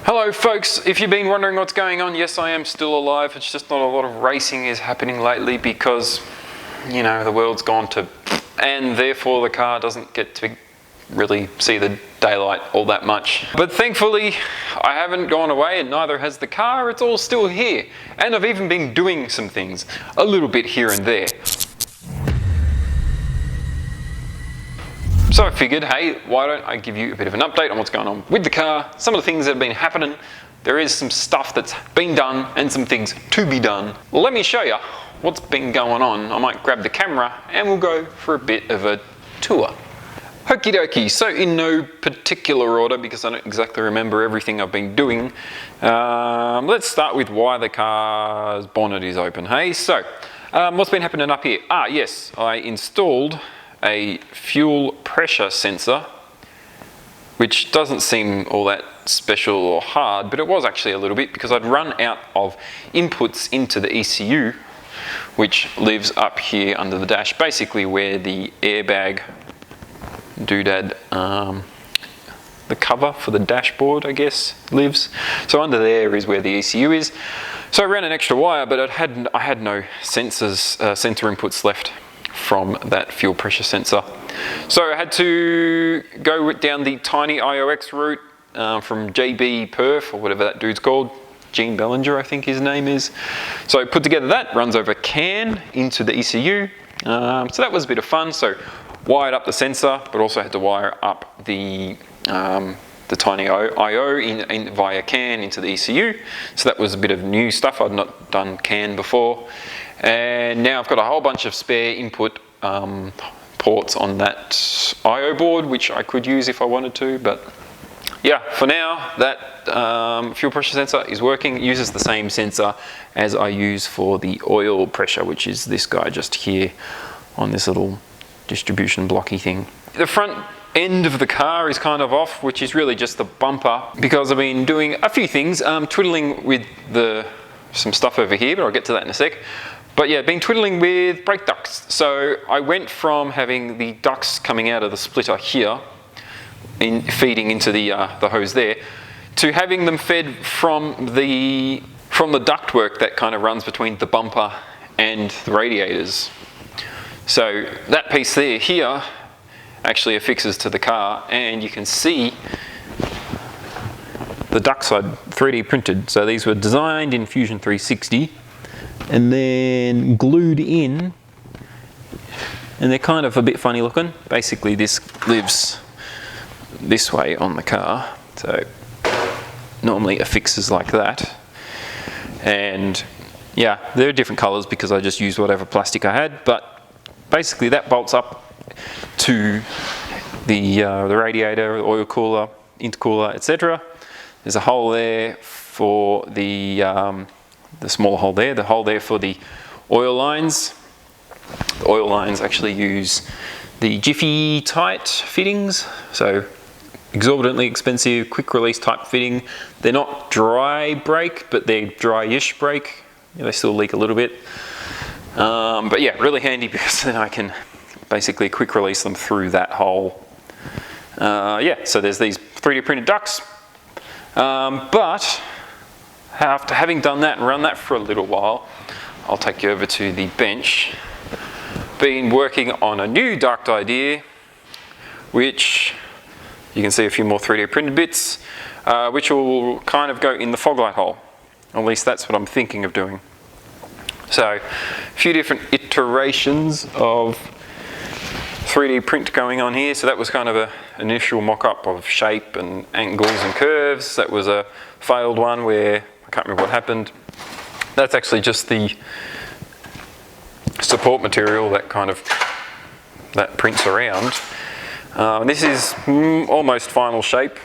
Hello folks, if you've been wondering what's going on, yes I am still alive. It's just not a lot of racing is happening lately because, you know, the world's gone to and therefore the car doesn't get to really see the daylight all that much. But thankfully I haven't gone away and neither has the car, it's all still here. And I've even been doing some things, a little bit here and there. So I figured, hey, why don't I give you a bit of an update on what's going on with the car, some of the things that have been happening. There is some stuff that's been done and some things to be done. Let me show you what's been going on. I might grab the camera and we'll go for a bit of a tour. Okie dokie, so in no particular order because I don't exactly remember everything I've been doing. Let's start with why the car's bonnet is open, hey? So, what's been happening up here? Yes, I installed a fuel pressure sensor, which doesn't seem all that special or hard, but it was actually a little bit because I'd run out of inputs into the ECU, which lives up here under the dash, basically where the airbag doodad, the cover for the dashboard, I guess, lives. So under there is where the ECU is. So I ran an extra wire, but I had no sensor inputs left from that fuel pressure sensor. So I had to go down the tiny IOX route from JB Perf, or whatever that dude's called, Gene Bellinger I think his name is. So I put together that, runs over CAN into the ECU. So that was a bit of fun. So wired up the sensor, but also had to wire up the tiny IO via CAN into the ECU. So that was a bit of new stuff. I'd not done CAN before. And now I've got a whole bunch of spare input ports on that IO board, which I could use if I wanted to, but yeah, for now that fuel pressure sensor is working. It uses the same sensor as I use for the oil pressure, which is this guy just here on this little distribution blocky thing. The front end of the car is kind of off, which is really just the bumper, because I've been doing a few things, twiddling with some stuff over here, but I'll get to that in a sec. But yeah, been twiddling with brake ducts. So I went from having the ducts coming out of the splitter here, feeding into the hose there, to having them fed from the ductwork that kind of runs between the bumper and the radiators. So that piece there here actually affixes to the car, and you can see the ducts are 3D printed. So these were designed in Fusion 360 and then glued in, and they're kind of a bit funny looking. Basically this lives this way on the car, so normally affixes like that. And yeah, they're different colors because I just used whatever plastic I had, but basically that bolts up to the radiator, the oil cooler, intercooler, etc. There's a hole there for the smaller hole there, the hole there for the oil lines. The oil lines actually use the Jiffy Tight fittings, so exorbitantly expensive, quick release type fitting. They're not dry brake, but they're dry-ish brake. They still leak a little bit. But yeah, really handy because then I can basically quick release them through that hole. Yeah, so there's these 3D printed ducts. But after having done that and run that for a little while, I'll take you over to the bench. Been working on a new duct idea, which you can see a few more 3D printed bits, which will kind of go in the fog light hole. At least that's what I'm thinking of doing. So, a few different iterations of 3D print going on here. So that was kind of an initial mock-up of shape and angles and curves. That was a failed one where I can't remember what happened. That's actually just the support material that prints around. This is almost final shape.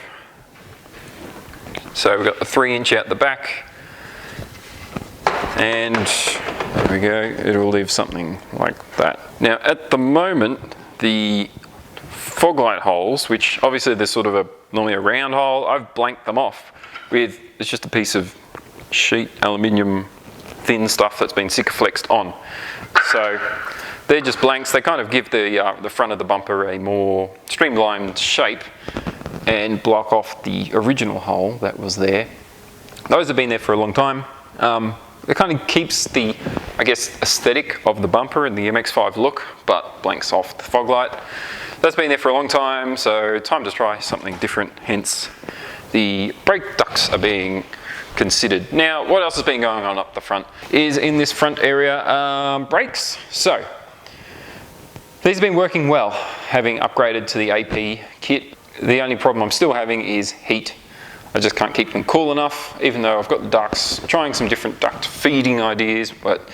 So we've got the 3" out the back, and there we go, it'll leave something like that. Now at the moment, the fog light holes, which obviously there's sort of normally a round hole, I've blanked them off with, it's just a piece of sheet aluminium thin stuff that's been Sikaflexed on. So they're just blanks. They kind of give the front of the bumper a more streamlined shape. and block off the original hole that was there. Those have been there for a long time. It kind of keeps the, I guess, aesthetic of the bumper and the MX-5 look, but blanks off the fog light. That's been there for a long time, so time to try something different, hence the brake ducts are being considered. Now, what else has been going on up the front is in this front area, brakes. So, these have been working well, having upgraded to the AP kit. The only problem I'm still having is heat. I just can't keep them cool enough, even though I've got the ducts, trying some different duct feeding ideas, but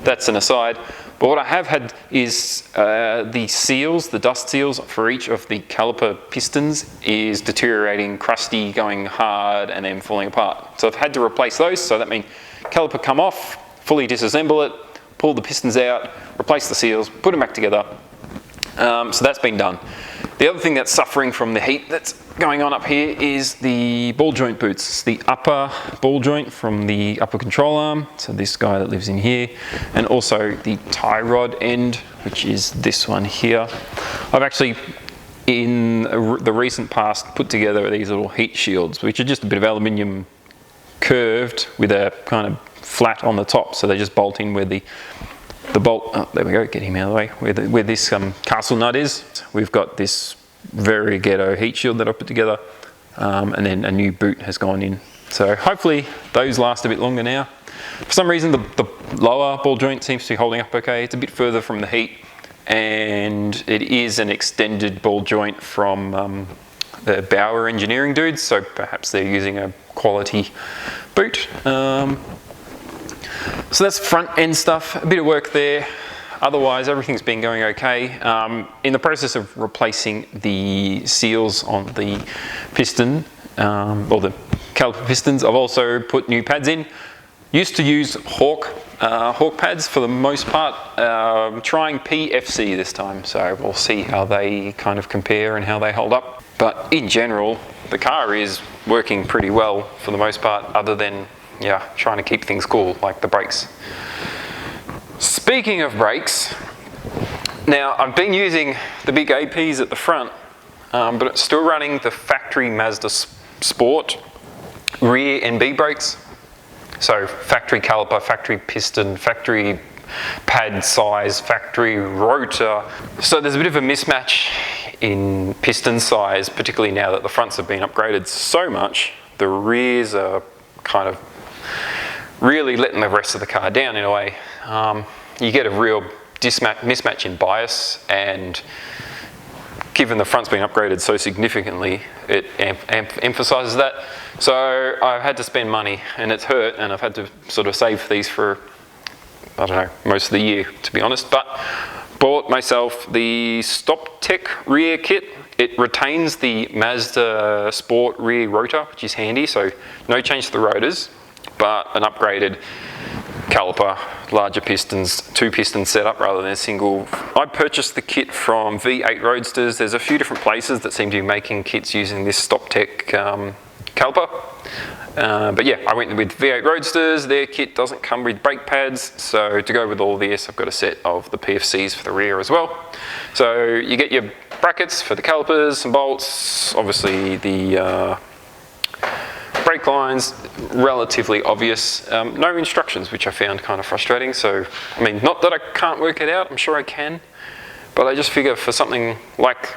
that's an aside. But what I have had is the seals, the dust seals for each of the caliper pistons is deteriorating, crusty, going hard, and then falling apart. So I've had to replace those, so that means caliper come off, fully disassemble it, pull the pistons out, replace the seals, put them back together. So that's been done. The other thing that's suffering from the heat that's going on up here is the ball joint boots. The upper ball joint from the upper control arm, so this guy that lives in here, and also the tie rod end, which is this one here. I've actually, in the recent past, put together these little heat shields, which are just a bit of aluminium curved with a kind of flat on the top, so they just bolt in where the bolt, oh, there we go, get him out of the way, where this castle nut is. We've got this very ghetto heat shield that I put together, and then a new boot has gone in. So hopefully those last a bit longer now. For some reason the lower ball joint seems to be holding up okay. It's a bit further from the heat, and it is an extended ball joint from the Bauer engineering dudes, so perhaps they're using a quality boot. So that's front end stuff, a bit of work there. Otherwise, everything's been going okay. In the process of replacing the seals on the piston, or the caliper pistons, I've also put new pads in. Used to use Hawk pads for the most part. Trying PFC this time, so we'll see how they kind of compare and how they hold up. But in general, the car is working pretty well for the most part, other than trying to keep things cool, like the brakes. Speaking of brakes, now I've been using the big APs at the front, but it's still running the factory Mazda Sport rear NB brakes. So factory caliper, factory piston, factory pad size, factory rotor. So there's a bit of a mismatch in piston size, particularly now that the fronts have been upgraded so much. The rears are kind of really letting the rest of the car down in a way. You get a real mismatch in bias, and given the front's been upgraded so significantly, it emphasises that. So I've had to spend money, and it's hurt, and I've had to sort of save these for, I don't know, most of the year, to be honest. But bought myself the Stop Tech rear kit. It retains the Mazda Sport rear rotor, which is handy, so no change to the rotors, but an upgraded caliper, larger pistons, 2-piston setup rather than a single. I purchased the kit from V8 Roadsters. There's a few different places that seem to be making kits using this Stop Tech caliper. But yeah, I went with V8 Roadsters. Their kit doesn't come with brake pads, so to go with all this, I've got a set of the PFCs for the rear as well. So you get your brackets for the calipers, some bolts, obviously the brake lines, relatively obvious. No instructions, which I found kind of frustrating. So, I mean, not that I can't work it out, I'm sure I can, but I just figure for something like,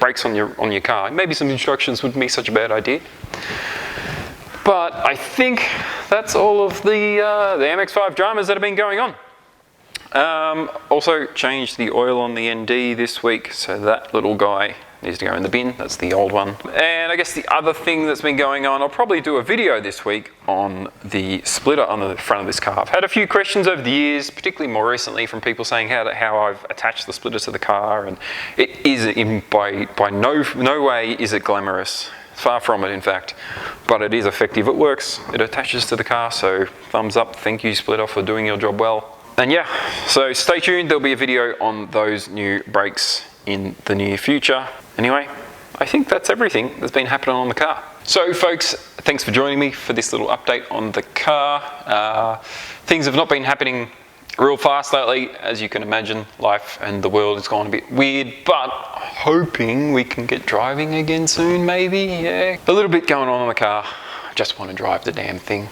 brakes on your car, maybe some instructions wouldn't be such a bad idea. But I think that's all of the MX-5 dramas that have been going on. Also changed the oil on the ND this week, so that little guy needs to go in the bin. That's the old one. And I guess the other thing that's been going on, I'll probably do a video this week on the splitter on the front of this car. I've had a few questions over the years, particularly more recently, from people saying how I've attached the splitter to the car, and it is by no way is it glamorous. Far from it, in fact, but it is effective. It works. It attaches to the car, so thumbs up. Thank you, splitter, for doing your job well. And yeah, so stay tuned. There'll be a video on those new brakes in the near future. Anyway, I think that's everything that's been happening on the car. So folks, thanks for joining me for this little update on the car. Things have not been happening real fast lately. As you can imagine, life and the world has gone a bit weird, but hoping we can get driving again soon, maybe, yeah. A little bit going on in the car. I just want to drive the damn thing.